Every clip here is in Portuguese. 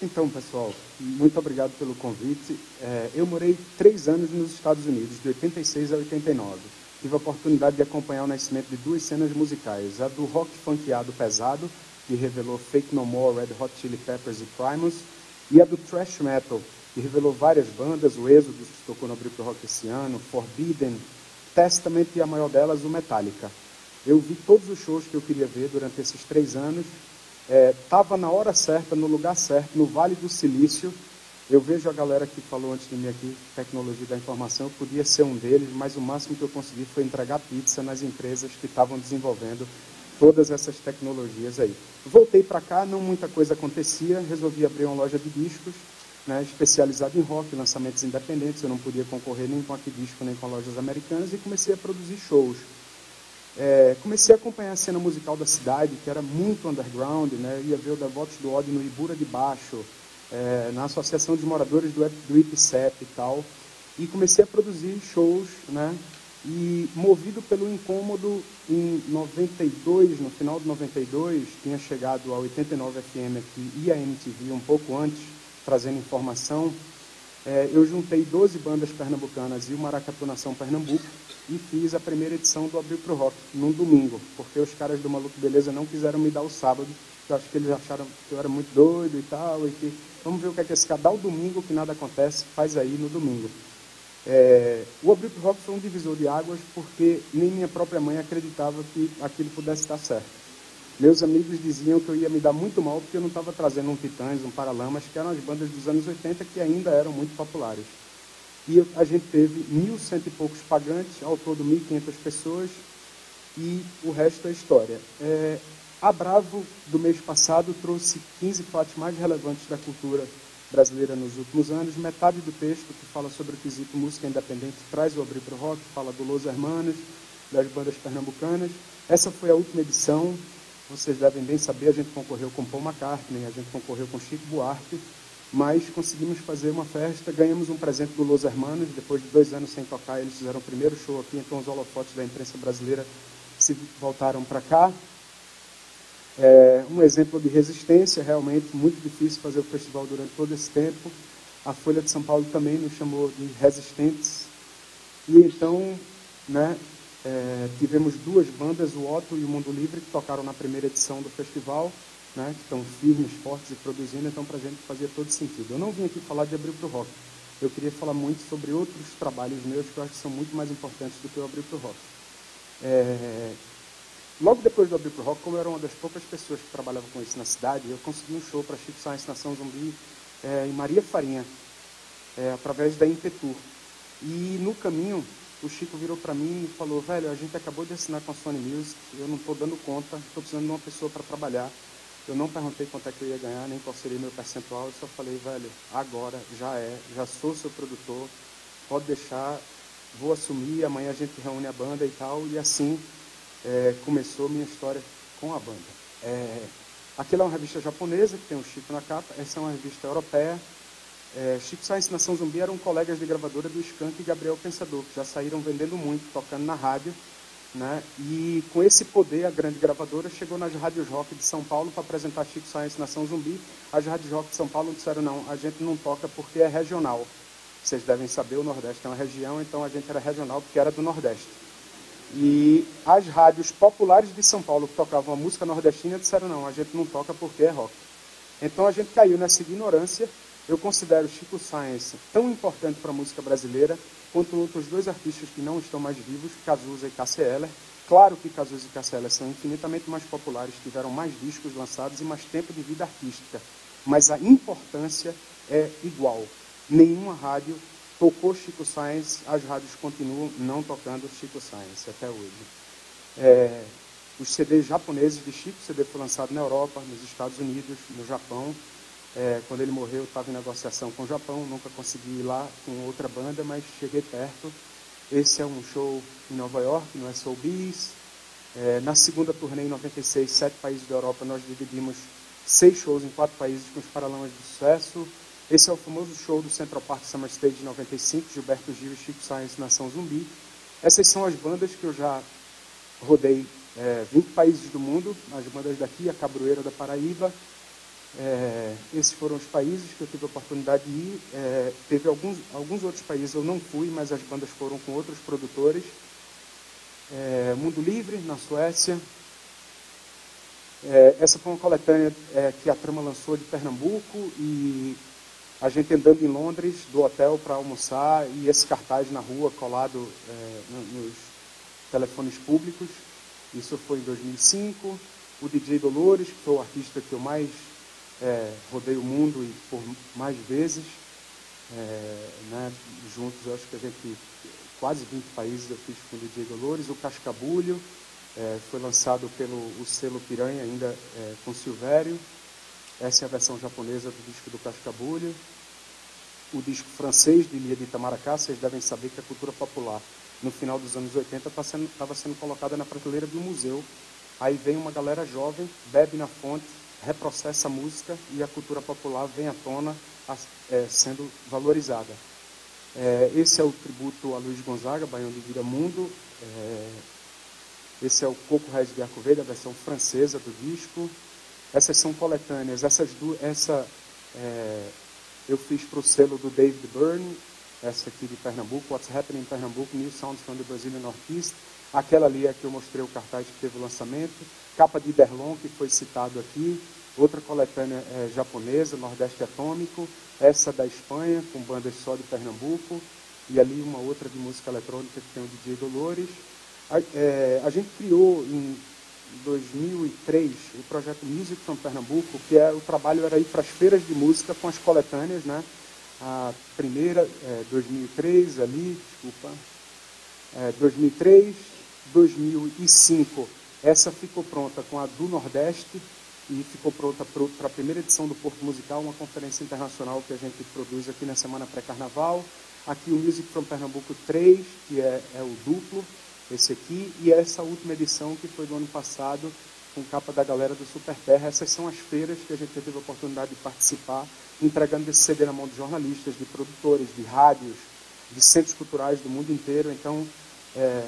Então, pessoal, muito obrigado pelo convite. Eu morei 3 anos nos Estados Unidos, de 86 a 89. Tive a oportunidade de acompanhar o nascimento de 2 cenas musicais. A do rock funkeado pesado, que revelou Faith No More, Red Hot Chili Peppers e Primus, e a do thrash metal, que revelou várias bandas, o Êxodo, que tocou no Abril pro Rock esse ano, Forbidden, Testament e a maior delas, o Metallica. Eu vi todos os shows que eu queria ver durante esses 3 anos. Estava na hora certa, no lugar certo, no Vale do Silício. Eu vejo a galera que falou antes de mim aqui, tecnologia da informação, eu podia ser um deles, mas o máximo que eu consegui foi entregar pizza nas empresas que estavam desenvolvendo todas essas tecnologias aí. Voltei para cá, não muita coisa acontecia, resolvi abrir uma loja de discos, né, especializada em rock, lançamentos independentes. Eu não podia concorrer nem com a Disco, nem com lojas americanas, e comecei a produzir shows. Comecei a acompanhar a cena musical da cidade, que era muito underground, né? Ia ver o Devotos do Ódio no Ibura de Baixo, na Associação de Moradores do IPCEP e tal, e comecei a produzir shows, né? E movido pelo incômodo, em 92, no final de 92, tinha chegado a 89 FM aqui e a MTV um pouco antes, trazendo informação. Eu juntei 12 bandas pernambucanas e o Maracatu Nação Pernambuco e fiz a primeira edição do Abril pro Rock, num domingo, porque os caras do Maluco Beleza não quiseram me dar o sábado, que eu acho que eles acharam que eu era muito doido e tal, e que vamos ver o que é que esse cara dá o domingo, que nada acontece, faz aí no domingo. O Abril pro Rock foi um divisor de águas, porque nem minha própria mãe acreditava que aquilo pudesse dar certo. Meus amigos diziam que eu ia me dar muito mal, porque eu não estava trazendo um Titãs, um Paralamas, que eram as bandas dos anos 80, que ainda eram muito populares. E a gente teve 1.100 e poucos pagantes, ao todo 1.500 pessoas, e o resto é história. A Bravo, do mês passado, trouxe 15 fatos mais relevantes da cultura brasileira nos últimos anos. Metade do texto, que fala sobre o quesito música independente, traz o Abril pro Rock, fala do Los Hermanos, das bandas pernambucanas. Essa foi a última edição. Vocês devem bem saber, a gente concorreu com Paul McCartney, a gente concorreu com Chico Buarque, mas conseguimos fazer uma festa, ganhamos um presente do Los Hermanos. Depois de 2 anos sem tocar, eles fizeram o primeiro show aqui, então os holofotes da imprensa brasileira se voltaram para cá. Um exemplo de resistência, realmente muito difícil fazer o festival durante todo esse tempo. A Folha de São Paulo também nos chamou de resistentes. E então, né, tivemos 2 bandas, o Otto e o Mundo Livre, que tocaram na primeira edição do festival, né, que estão firmes, fortes e produzindo, então para a gente fazia todo sentido. Eu não vim aqui falar de Abril pro Rock, eu queria falar muito sobre outros trabalhos meus que eu acho que são muito mais importantes do que o Abril pro Rock. Logo depois do Abril pro Rock, como eu era uma das poucas pessoas que trabalhava com isso na cidade, eu consegui um show para Chico Science Nação Zumbi em Maria Farinha, através da Impetur. E no caminho, o Chico virou para mim e falou: velho, a gente acabou de assinar com a Sony Music, eu não estou dando conta, estou precisando de uma pessoa para trabalhar. Eu não perguntei quanto é que eu ia ganhar, nem qual seria meu percentual, eu só falei: velho, agora, já sou seu produtor, pode deixar, vou assumir, amanhã a gente reúne a banda e tal. E assim começou minha história com a banda. Aquela é uma revista japonesa, que tem o Chico na capa, essa é uma revista europeia. Chico Science Nação Zumbi eram colegas de gravadora do Skank e Gabriel Pensador, que já saíram vendendo muito, tocando na rádio, né? E com esse poder, a grande gravadora chegou nas rádios rock de São Paulo para apresentar Chico Science Nação Zumbi. As rádios rock de São Paulo disseram: não, a gente não toca porque é regional. Vocês devem saber, o Nordeste é uma região, então a gente era regional porque era do Nordeste. E as rádios populares de São Paulo, que tocavam a música nordestina, disseram: não, a gente não toca porque é rock. Então a gente caiu nessa ignorância. Eu considero Chico Science tão importante para a música brasileira quanto outros 2 artistas que não estão mais vivos, Cazuza e Cássia Eller. Claro que Cazuza e Cássia Eller são infinitamente mais populares, tiveram mais discos lançados e mais tempo de vida artística, mas a importância é igual. Nenhuma rádio tocou Chico Science, as rádios continuam não tocando Chico Science até hoje. Os CDs japoneses de Chico, o CD foi lançado na Europa, nos Estados Unidos, no Japão. Quando ele morreu, eu estava em negociação com o Japão, nunca consegui ir lá com outra banda, mas cheguei perto. Esse é um show em Nova York, no Soul Bees. Na segunda turnê, em 96, 7 países da Europa, nós dividimos 6 shows em 4 países com os Paralamas de Sucesso. Esse é o famoso show do Central Park Summer Stage de 95, Gilberto Gil e Chico Science Nação Zumbi. Essas são as bandas que eu já rodei 20 países do mundo, as bandas daqui, a Cabroeira da Paraíba. Esses foram os países que eu tive a oportunidade de ir. Teve alguns outros países eu não fui, mas as bandas foram com outros produtores. Mundo Livre, na Suécia. Essa foi uma coletânea que a Trama lançou de Pernambuco, e a gente andando em Londres, do hotel para almoçar, e esse cartaz na rua colado nos telefones públicos. Isso foi em 2005. O DJ Dolores, que foi o artista que eu mais rodei o mundo e por mais vezes. Né, juntos, eu acho que a gente, quase 20 países eu fiz com o DJ Dolores. O Cascabulho, foi lançado pelo selo Piranha, ainda com Silvério. Essa é a versão japonesa do disco do Cascabulho. O disco francês de Lia de Itamaracá, vocês devem saber que a cultura popular, no final dos anos 80, estava sendo colocada na prateleira de um museu. Aí vem uma galera jovem, bebe na fonte, reprocessa a música, e a cultura popular vem à tona, sendo valorizada. Esse é o tributo a Luiz Gonzaga, Baião de Viramundo. Esse é o Coco Reis de Arco Verde, a versão francesa do disco. Essas são coletâneas. Eu fiz para o selo do David Byrne, essa aqui de Pernambuco, What's Happening in Pernambuco, New Sounds from the Brazilian Northeast. Aquela ali é que eu mostrei o cartaz que teve o lançamento. Capa de Derlon, que foi citado aqui. Outra coletânea japonesa, Nordeste Atômico. Essa da Espanha, com bandas só de Pernambuco. E ali uma outra de música eletrônica, que tem o DJ Dolores. A gente criou em 2003 o projeto Music from Pernambuco, que o trabalho era ir para as feiras de música com as coletâneas, né? A primeira, 2003, ali, desculpa, 2003, 2005, essa ficou pronta com a do Nordeste, e ficou pronta para a primeira edição do Porto Musical, uma conferência internacional que a gente produz aqui na semana pré-carnaval. Aqui o Music from Pernambuco 3, que é o duplo, esse aqui, e essa última edição que foi do ano passado, com capa da galera do Super Terra. Essas são as feiras que a gente teve a oportunidade de participar, entregando esse CD na mão de jornalistas, de produtores, de rádios, de centros culturais do mundo inteiro. Então,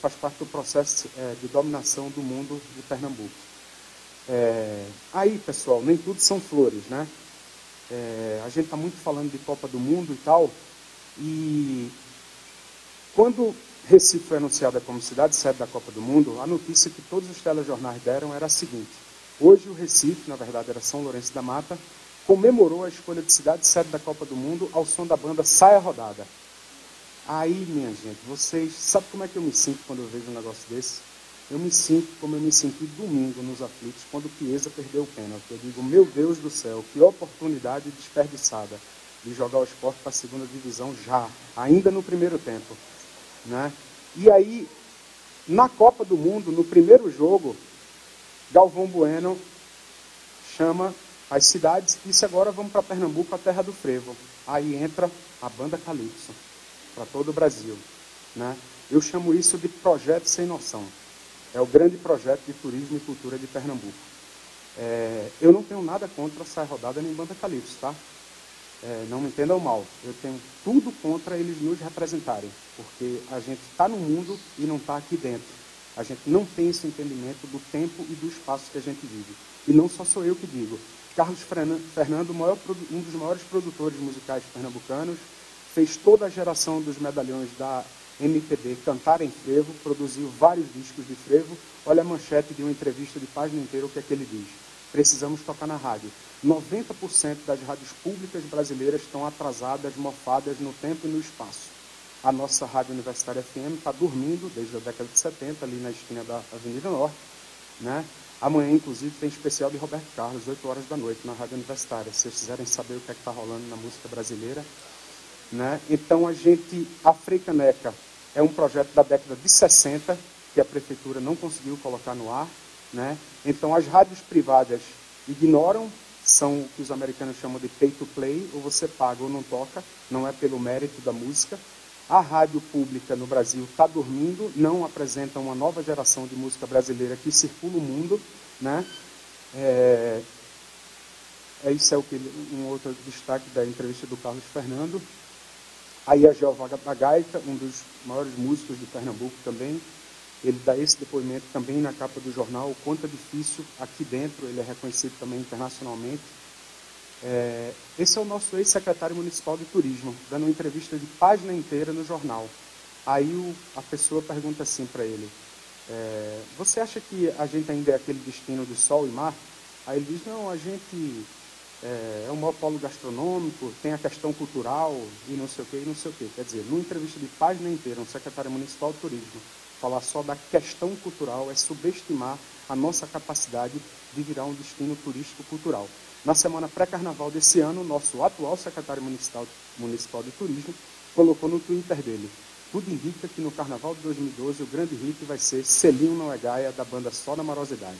faz parte do processo de dominação do mundo de Pernambuco. Aí, pessoal, nem tudo são flores, né? A gente está muito falando de Copa do Mundo e tal, e quando Recife foi anunciada como cidade sede da Copa do Mundo, a notícia que todos os telejornais deram era a seguinte: hoje o Recife, na verdade era São Lourenço da Mata, comemorou a escolha de cidade sede da Copa do Mundo ao som da banda Saia Rodada. Aí, minha gente, vocês sabem como é que eu me sinto quando eu vejo um negócio desse? Eu me sinto como eu me senti domingo nos aflitos, quando o Chiesa perdeu o pênalti. Eu digo, meu Deus do céu, que oportunidade desperdiçada de jogar o Sport para a segunda divisão já, ainda no primeiro tempo. Né? E aí, na Copa do Mundo, no primeiro jogo, Galvão Bueno chama as cidades e disse: agora vamos para Pernambuco, a terra do frevo. Aí entra a banda Calypso, para todo o Brasil. Né? Eu chamo isso de projeto sem noção. É o grande projeto de turismo e cultura de Pernambuco. Eu não tenho nada contra Saia Rodada nem banda Calypso, tá? Não me entendam mal, eu tenho tudo contra eles nos representarem, porque a gente está no mundo e não está aqui dentro. A gente não tem esse entendimento do tempo e do espaço que a gente vive. E não só sou eu que digo. Carlos Fernando, um dos maiores produtores musicais pernambucanos, fez toda a geração dos medalhões da MPB cantarem frevo, produziu vários discos de frevo. Olha a manchete de uma entrevista de página inteira, o que é que ele diz: precisamos tocar na rádio. 90% das rádios públicas brasileiras estão atrasadas, mofadas no tempo e no espaço. A nossa Rádio Universitária FM está dormindo desde a década de 70, ali na esquina da Avenida Norte. Né? Amanhã, inclusive, tem especial de Roberto Carlos, 8 horas da noite, na Rádio Universitária. Se vocês quiserem saber o que é que está rolando na música brasileira. Né? Então, a Freicaneca é um projeto da década de 60, que a prefeitura não conseguiu colocar no ar. Né? Então, as rádios privadas ignoram, são o que os americanos chamam de pay to play, ou você paga ou não toca, não é pelo mérito da música. A rádio pública no Brasil está dormindo, não apresenta uma nova geração de música brasileira que circula o mundo. Né? Isso é um outro destaque da entrevista do Carlos Fernando. Aí a Jeová da Gaita, um dos maiores músicos de Pernambuco também. Ele dá esse depoimento também na capa do jornal, o quanto é difícil aqui dentro, ele é reconhecido também internacionalmente. Esse é o nosso ex-secretário municipal de turismo, dando uma entrevista de página inteira no jornal. Aí a pessoa pergunta assim para ele, você acha que a gente ainda é aquele destino de sol e mar? Aí ele diz, não, a gente é um maior polo gastronômico, tem a questão cultural e não sei o que, e não sei o que. Quer dizer, numa entrevista de página inteira, um secretário municipal de turismo falar só da questão cultural é subestimar a nossa capacidade de virar um destino turístico cultural. Na semana pré-carnaval desse ano, nosso atual secretário municipal de turismo colocou no Twitter dele, tudo indica que no carnaval de 2012 o grande hit vai ser Selinho Não é Gaia, da banda Só na Morosidade.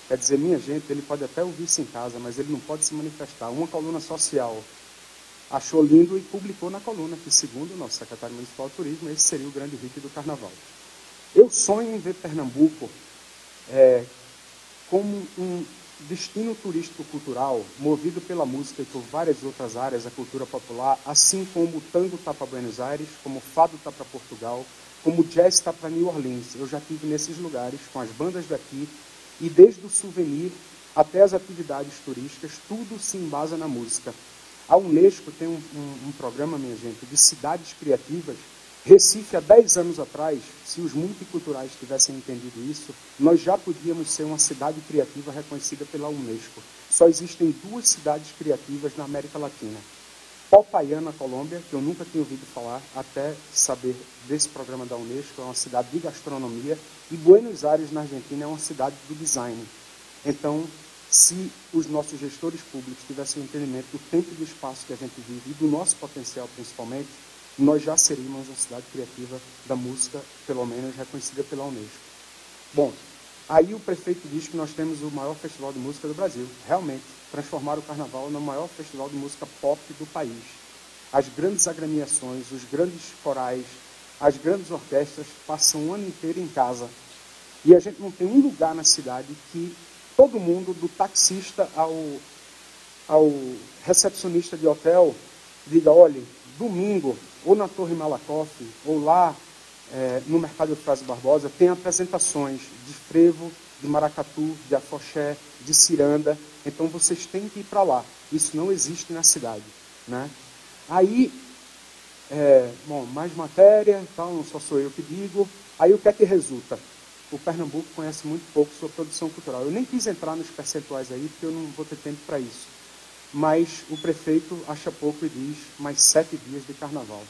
Quer dizer, minha gente, ele pode até ouvir isso em casa, mas ele não pode se manifestar. Uma coluna social achou lindo e publicou na coluna que, segundo o nosso secretário municipal de turismo, esse seria o grande hit do carnaval. Eu sonho em ver Pernambuco como um destino turístico-cultural, movido pela música e por várias outras áreas, a cultura popular, assim como o tango está para Buenos Aires, como o fado está para Portugal, como o jazz está para New Orleans. Eu já estive nesses lugares com as bandas daqui, e desde o souvenir até as atividades turísticas, tudo se embasa na música. A Unesco tem um programa, minha gente, de cidades criativas. Recife, há 10 anos atrás, se os multiculturais tivessem entendido isso, nós já podíamos ser uma cidade criativa reconhecida pela Unesco. Só existem 2 cidades criativas na América Latina. Popayán, na Colômbia, que eu nunca tinha ouvido falar, até saber desse programa da Unesco, é uma cidade de gastronomia, e Buenos Aires, na Argentina, é uma cidade do design. Então, se os nossos gestores públicos tivessem o entendimento do tempo e do espaço que a gente vive, e do nosso potencial principalmente, nós já seríamos uma cidade criativa da música, pelo menos reconhecida pela Unesco. Bom, aí o prefeito diz que nós temos o maior festival de música do Brasil. Realmente, transformar o carnaval no maior festival de música pop do país. As grandes agremiações, os grandes corais, as grandes orquestras passam o ano inteiro em casa. E a gente não tem um lugar na cidade que todo mundo, do taxista ao recepcionista de hotel, diga, olha, domingo, ou na Torre Malakoff, ou lá no Mercado Eufrásio Barbosa, tem apresentações de frevo, de maracatu, de afoxé, de ciranda. Então vocês têm que ir para lá. Isso não existe na cidade, né? Aí, bom, mais matéria, tal, não só sou eu que digo. Aí o que é que resulta? O Pernambuco conhece muito pouco sua produção cultural. Eu nem quis entrar nos percentuais aí, porque eu não vou ter tempo para isso. Mas o prefeito acha pouco e diz mais 7 dias de carnaval.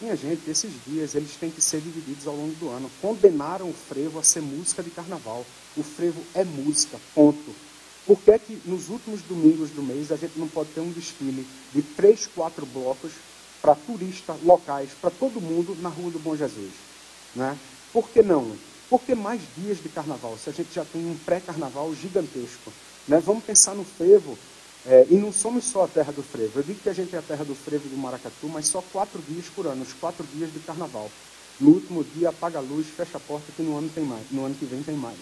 Minha gente, esses dias eles têm que ser divididos ao longo do ano. Condenaram o frevo a ser música de carnaval. O frevo é música, ponto. Por que é que nos últimos domingos do mês a gente não pode ter um desfile de 3, 4 blocos para turistas locais, para todo mundo na Rua do Bom Jesus? Né? Por que não? Por que mais dias de carnaval, se a gente já tem um pré-carnaval gigantesco? Né? Vamos pensar no frevo. E não somos só a terra do frevo. Eu digo que a gente é a terra do frevo e do maracatu, mas só 4 dias por ano, os 4 dias de carnaval. No último dia, apaga a luz, fecha a porta, que no ano tem mais, no ano que vem tem mais.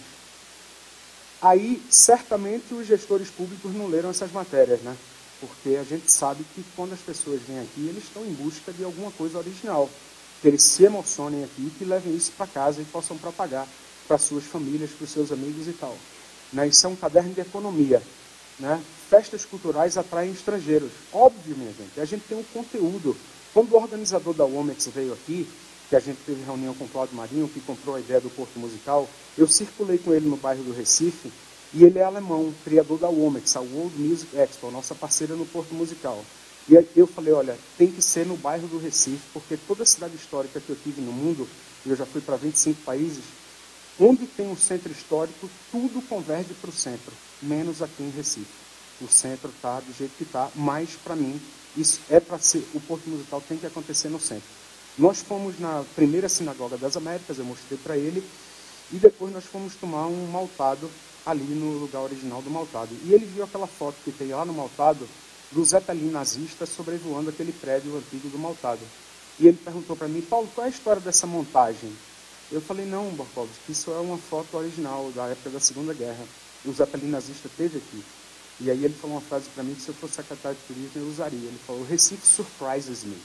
Aí, certamente, os gestores públicos não leram essas matérias, né? Porque a gente sabe que quando as pessoas vêm aqui, eles estão em busca de alguma coisa original. Que eles se emocionem aqui, que levem isso para casa e possam propagar para suas famílias, para os seus amigos e tal. Né? Isso é um caderno de economia. Né? Festas culturais atraem estrangeiros. Óbvio, minha gente. A gente tem um conteúdo. Quando o organizador da Womex veio aqui, que a gente teve reunião com o Cláudio Marinho, que comprou a ideia do Porto Musical, eu circulei com ele no bairro do Recife, e ele é alemão, criador da Womex, a World Music Expo, nossa parceira no Porto Musical. E eu falei, olha, tem que ser no bairro do Recife, porque toda cidade histórica que eu tive no mundo, e eu já fui para 25 países, onde tem um centro histórico, tudo converge para o centro, menos aqui em Recife. O centro está do jeito que está, mas para mim, isso é para ser, o Porto Musical tem que acontecer no centro. Nós fomos na primeira Sinagoga das Américas, eu mostrei para ele, e depois nós fomos tomar um maltado ali no lugar original do maltado. E ele viu aquela foto que tem lá no maltado, do Zeppelin nazista sobrevoando aquele prédio antigo do maltado. E ele perguntou para mim, Paulo, qual é a história dessa montagem? Eu falei, não, Borkovski, isso é uma foto original da época da Segunda Guerra. O Zeppelin nazista esteve aqui. E aí ele falou uma frase para mim que se eu fosse secretário de turismo eu usaria. Ele falou, o Recife surprises me.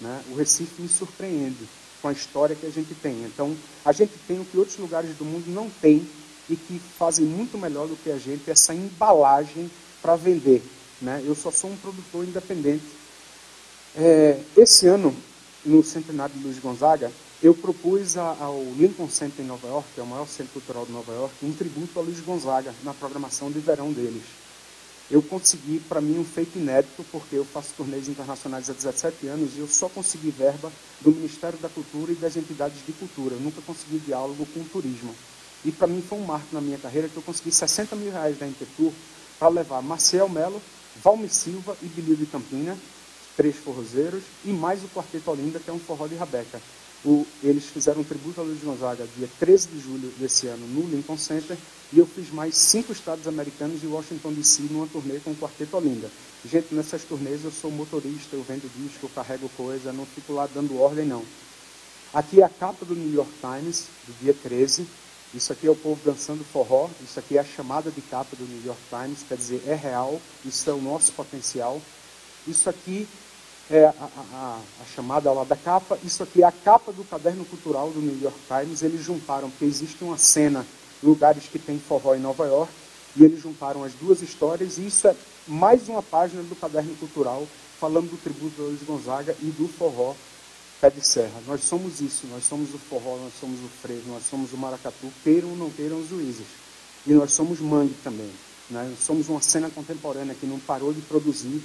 Né? O Recife me surpreende. com a história que a gente tem. Então, a gente tem o que outros lugares do mundo não têm e que fazem muito melhor do que a gente, essa embalagem para vender, né? Eu só sou um produtor independente. Esse ano, no centenário de Luiz Gonzaga, eu propus ao Lincoln Center em Nova York, que é o maior centro cultural de Nova York, um tributo a Luiz Gonzaga na programação de verão deles. Eu consegui, para mim, um feito inédito, porque eu faço turnês internacionais há 17 anos e eu só consegui verba do Ministério da Cultura e das entidades de cultura. Eu nunca consegui diálogo com o turismo. E para mim foi um marco na minha carreira que eu consegui R$60 mil da Intertour para levar Maciel Melo, Valmir Silva e Bilio de Campina, 3 forrozeiros, e mais o Quarteto Olinda, que é um forró de rabeca. Eles fizeram um tributo a Luiz Gonzaga dia 13 de julho desse ano no Lincoln Center, e eu fiz mais 5 estados americanos e Washington DC numa turnê com o Quarteto Olinda. Gente, nessas turnês eu sou motorista, eu vendo disco, eu carrego coisa, não fico lá dando ordem, não. Aqui é a capa do New York Times, do dia 13. Isso aqui é o povo dançando forró, isso aqui é a chamada de capa do New York Times, quer dizer, é real, isso é o nosso potencial. Isso aqui é a chamada lá da capa, isso aqui é a capa do caderno cultural do New York Times. Eles juntaram, porque existe uma cena, lugares que tem forró em Nova York, e eles juntaram as duas histórias, e isso é mais uma página do caderno cultural, falando do tributo de Luiz Gonzaga e do forró pé de serra. Nós somos isso, nós somos o forró, nós somos o frevo, nós somos o maracatu, queiram ou não queiram os juízes. E nós somos mangue também, né? Nós somos uma cena contemporânea que não parou de produzir.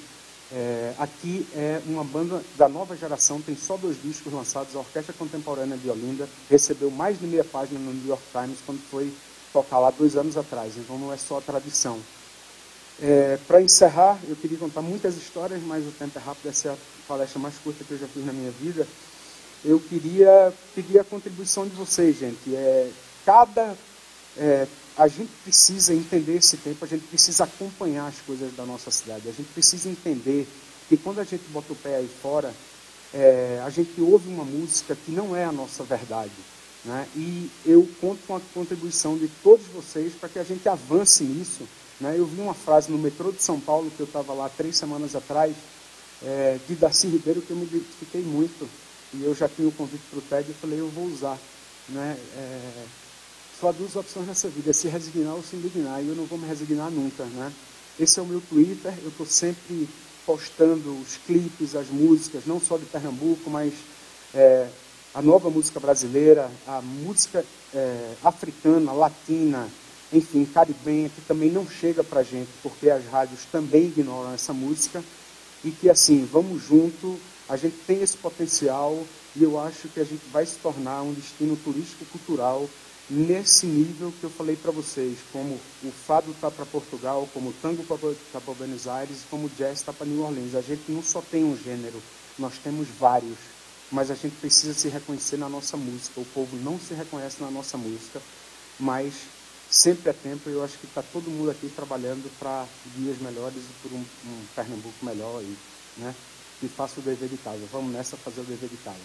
Aqui é uma banda da nova geração, tem só 2 discos lançados, a Orquestra Contemporânea de Olinda, recebeu mais de meia página no New York Times quando foi tocar lá 2 anos atrás, então não é só a tradição. Para encerrar, eu queria contar muitas histórias, mas o tempo é rápido, essa é a palestra mais curta que eu já fiz na minha vida. Eu queria pedir a contribuição de vocês, gente. A gente precisa entender esse tempo, a gente precisa acompanhar as coisas da nossa cidade, a gente precisa entender que quando a gente bota o pé aí fora, a gente ouve uma música que não é a nossa verdade, né? E eu conto com a contribuição de todos vocês para que a gente avance nisso, né? Eu vi uma frase no metrô de São Paulo, que eu estava lá 3 semanas atrás, de Darcy Ribeiro, que eu me identifiquei muito, e eu já tinha o convite para o TED e falei, eu vou usar, né? Só há 2 opções nessa vida, se resignar ou se indignar, e eu não vou me resignar nunca, né? Esse é o meu Twitter, eu estou sempre postando os clipes, as músicas, não só de Pernambuco, mas a nova música brasileira, a música africana, latina, enfim, caribenha, que também não chega para a gente, porque as rádios também ignoram essa música, e que assim, vamos junto, a gente tem esse potencial, e eu acho que a gente vai se tornar um destino turístico-cultural nesse nível que eu falei para vocês, como o fado está para Portugal, como o tango está para Buenos Aires, como o jazz está para New Orleans. A gente não só tem um gênero, nós temos vários, mas a gente precisa se reconhecer na nossa música. O povo não se reconhece na nossa música, mas sempre é tempo, e eu acho que está todo mundo aqui trabalhando para dias melhores e por um Pernambuco melhor aí, né? E faça o dever de casa. Vamos nessa fazer o dever de casa.